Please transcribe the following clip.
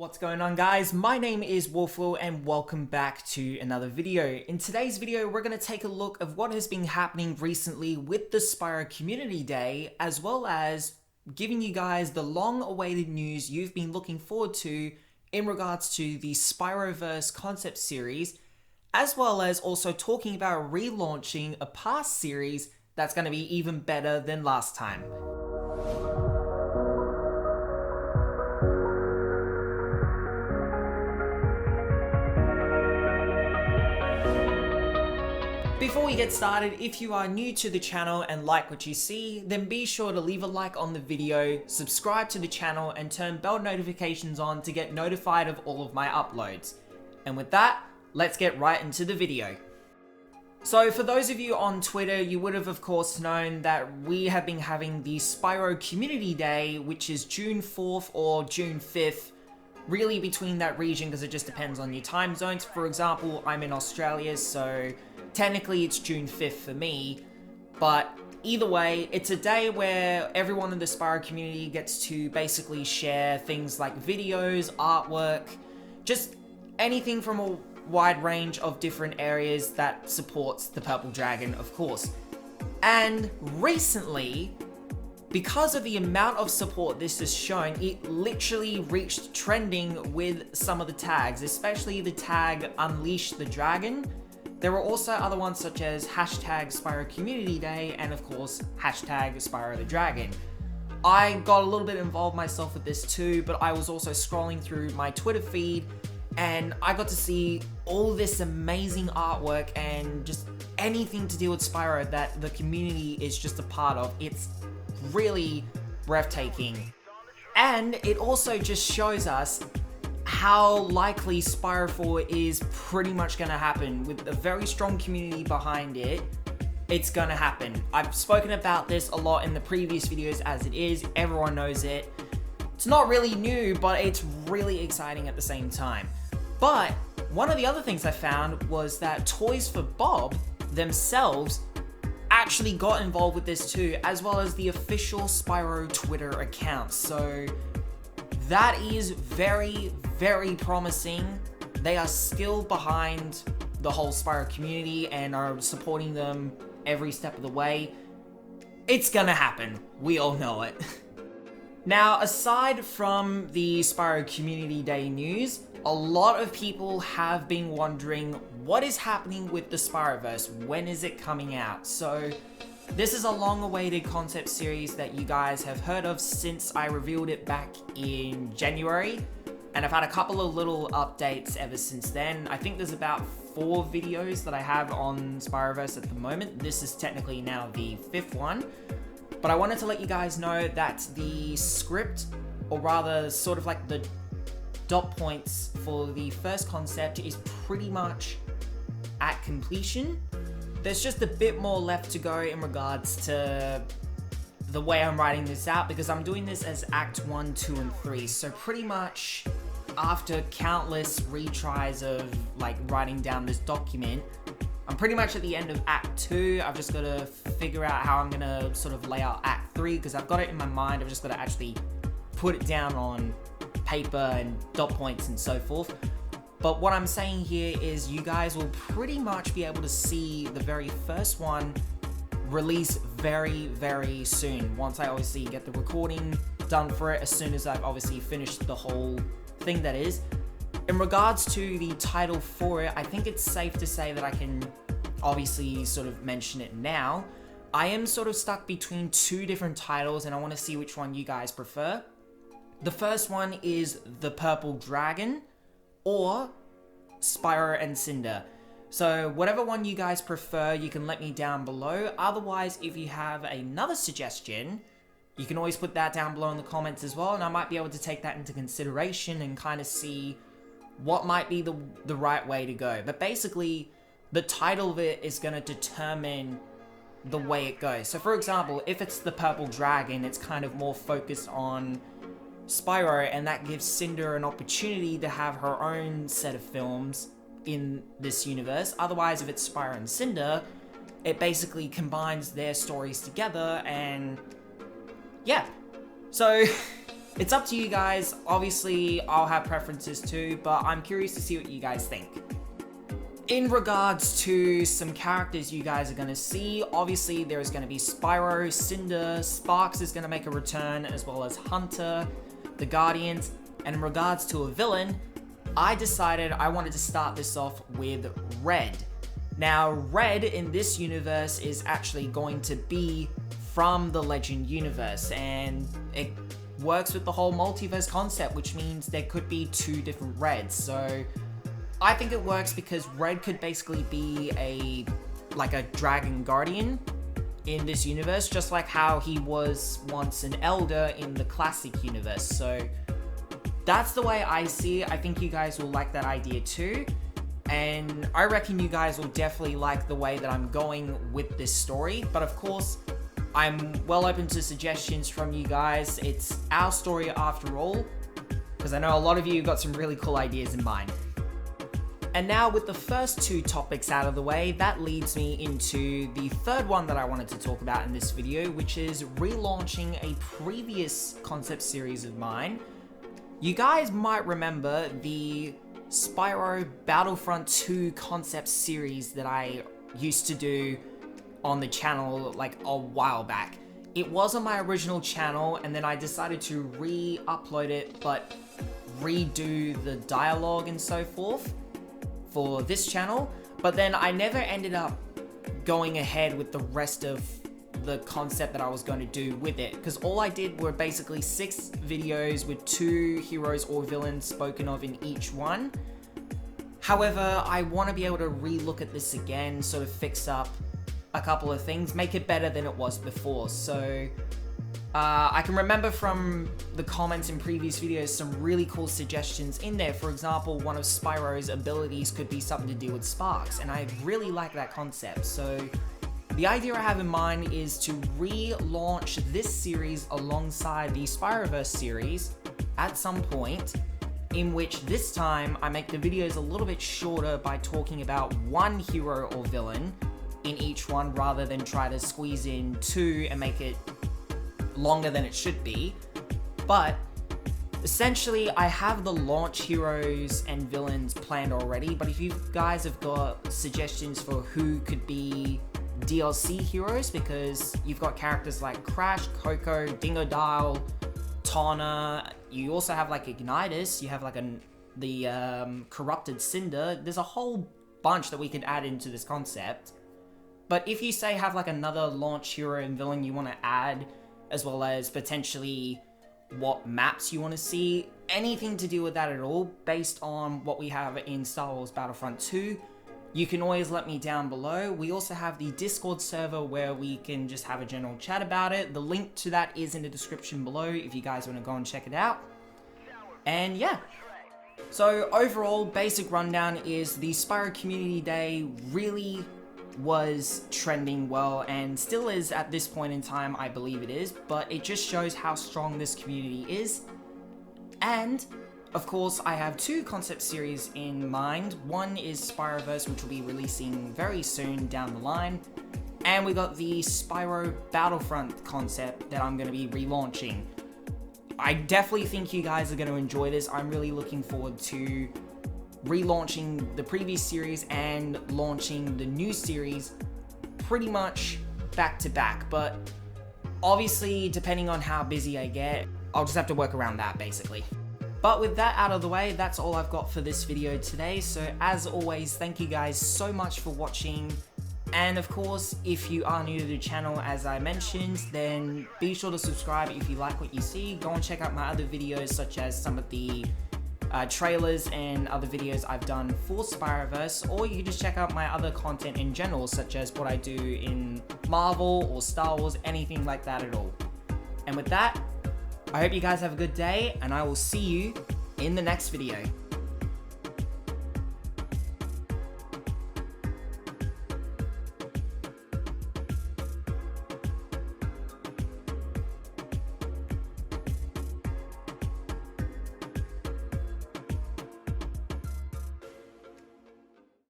What's going on, guys? My name is Wolfwill and welcome back to another video. In today's video, we're going to take a look at what has been happening recently with the Spyro Community Day, as well as giving you guys the long-awaited news you've been looking forward to in regards to the Spyroverse concept series, as well as also talking about relaunching a past series that's going to be even better than last time. Before we get started, if you are new to the channel and like what you see, then be sure to leave a like on the video, subscribe to the channel, and turn bell notifications on to get notified of all of my uploads. And with that, let's get right into the video. So for those of you on Twitter, you would have of course known that we have been having the Spyro Community Day, which is June 4th or June 5th, really between that region because it just depends on your time zones. For example, I'm in Australia, so technically it's June 5th for me, but either way, it's a day where everyone in the Spyro community gets to basically share things like videos, artwork, just anything from a wide range of different areas that supports the Purple Dragon, of course. And recently, because of the amount of support this has shown, it literally reached trending with some of the tags, especially the tag Unleash the Dragon. There were also other ones such as hashtag Spyro Community Day and of course hashtag Spyro the Dragon. I got a little bit involved myself with this too, but I was also scrolling through my Twitter feed and I got to see all this amazing artwork and just anything to do with Spyro that the community is just a part of. It's really breathtaking. And it also just shows us how likely Spyro 4 is pretty much going to happen. With a very strong community behind it, it's going to happen. I've spoken about this a lot in the previous videos as it is. Everyone knows it. It's not really new, but it's really exciting at the same time. But one of the other things I found was that Toys for Bob themselves actually got involved with this too, as well as the official Spyro Twitter account. So that is very, very promising. They are still behind the whole Spyro community and are supporting them every step of the way. It's gonna happen. We all know it. Now, aside from the Spyro Community Day news, a lot of people have been wondering what is happening with the Spyroverse. When is it coming out? So this is a long-awaited concept series that you guys have heard of since I revealed it back in January, and I've had a couple of little updates ever since then. I think there's about 4 videos that I have on Spyroverse at the moment. This is technically now the 5th one, but I wanted to let you guys know that the script, or rather sort of like the dot points for the first concept, is pretty much at completion. There's just a bit more left to go in regards to the way I'm writing this out, because I'm doing this as Act 1, 2, and 3. So pretty much after countless retries of like writing down this document, I'm pretty much at the end of Act 2. I've just got to figure out how I'm going to sort of lay out Act 3, because I've got it in my mind. I've just got to actually put it down on paper and dot points and so forth. But what I'm saying here is you guys will pretty much be able to see the very first one release very, very soon. Once I obviously get the recording done for it, as soon as I've obviously finished the whole thing that is. In regards to the title for it, I think it's safe to say that I can obviously sort of mention it now. I am sort of stuck between 2 different titles and I want to see which one you guys prefer. The first one is The Purple Dragon, or Spyro and Cinder. So whatever one you guys prefer, you can let me down below. Otherwise, if you have another suggestion, you can always put that down below in the comments as well, and I might be able to take that into consideration and kind of see what might be the right way to go. But basically, the title of it is going to determine the way it goes. So for example, if it's The Purple Dragon, it's kind of more focused on Spyro, and that gives Cinder an opportunity to have her own set of films in this universe. Otherwise, if it's Spyro and Cinder, it basically combines their stories together, and yeah. So It's up to you guys. Obviously, I'll have preferences too, but I'm curious to see what you guys think. In regards to some characters you guys are going to see, obviously there is going to be Spyro, Cinder, Sparx is going to make a return, as well as Hunter, the Guardians, and in regards to a villain, I decided I wanted to start this off with Red. Now, Red in this universe is actually going to be from the Legend universe, and it works with the whole multiverse concept, which means there could be two different Reds. So I think it works because Red could basically be a Dragon Guardian in this universe, just like how he was once an Elder in the classic universe. So that's the way I see it. I think you guys will like that idea too. And I reckon you guys will definitely like the way that I'm going with this story. But of course, I'm well open to suggestions from you guys. It's our story after all, because I know a lot of you got some really cool ideas in mind. And now with the first two topics out of the way, that leads me into the third one that I wanted to talk about in this video, which is relaunching a previous concept series of mine. You guys might remember the Spyro Battlefront 2 concept series that I used to do on the channel like a while back. It was on my original channel, and then I decided to re-upload it, but redo the dialogue and so forth for this channel. But then I never ended up going ahead with the rest of the concept that I was going to do with it, because all I did were basically 6 videos with 2 heroes or villains spoken of in each one. However, I want to be able to re-look at this again, sort of fix up a couple of things, make it better than it was before. So I can remember from the comments in previous videos some really cool suggestions in there. For example, one of Spyro's abilities could be something to do with Sparx, and I really like that concept. So the idea I have in mind is to relaunch this series alongside the Spyroverse series at some point, in which this time I make the videos a little bit shorter by talking about one hero or villain in each one, rather than try to squeeze in 2 and make it longer than it should be. But essentially, I have the launch heroes and villains planned already, but if you guys have got suggestions for who could be DLC heroes, because you've got characters like Crash, Coco, Dingodile, Tawna, you also have like Ignitus, you have like the corrupted Cinder. There's a whole bunch that we could add into this concept. But if you say have like another launch hero and villain you want to add, as well as potentially what maps you want to see, anything to do with that at all, based on what we have in Star Wars Battlefront 2, you can always let me down below. We also have the Discord server where we can just have a general chat about it. The link to that is in the description below if you guys want to go and check it out. And yeah. So overall, basic rundown is the Spyro Community Day really was trending well, and still is at this point in time. I believe it is, but it just shows how strong this community is. And of course, I have 2 concept series in mind. One is Spyroverse, which will be releasing very soon down the line, and we got the Spyro Battlefront concept that I'm going to be relaunching. I definitely think you guys are going to enjoy this. I'm really looking forward to relaunching the previous series and launching the new series pretty much back to back. But obviously, depending on how busy I get, I'll just have to work around that basically. But with that out of the way, that's all I've got for this video today. So as always, thank you guys so much for watching. And of course, if you are new to the channel, as I mentioned, then be sure to subscribe if you like what you see. Go and check out my other videos, such as some of the trailers and other videos I've done for Spyroverse, or you can just check out my other content in general, such as what I do in Marvel or Star Wars, anything like that at all. And with that, I hope you guys have a good day, and I will see you in the next video.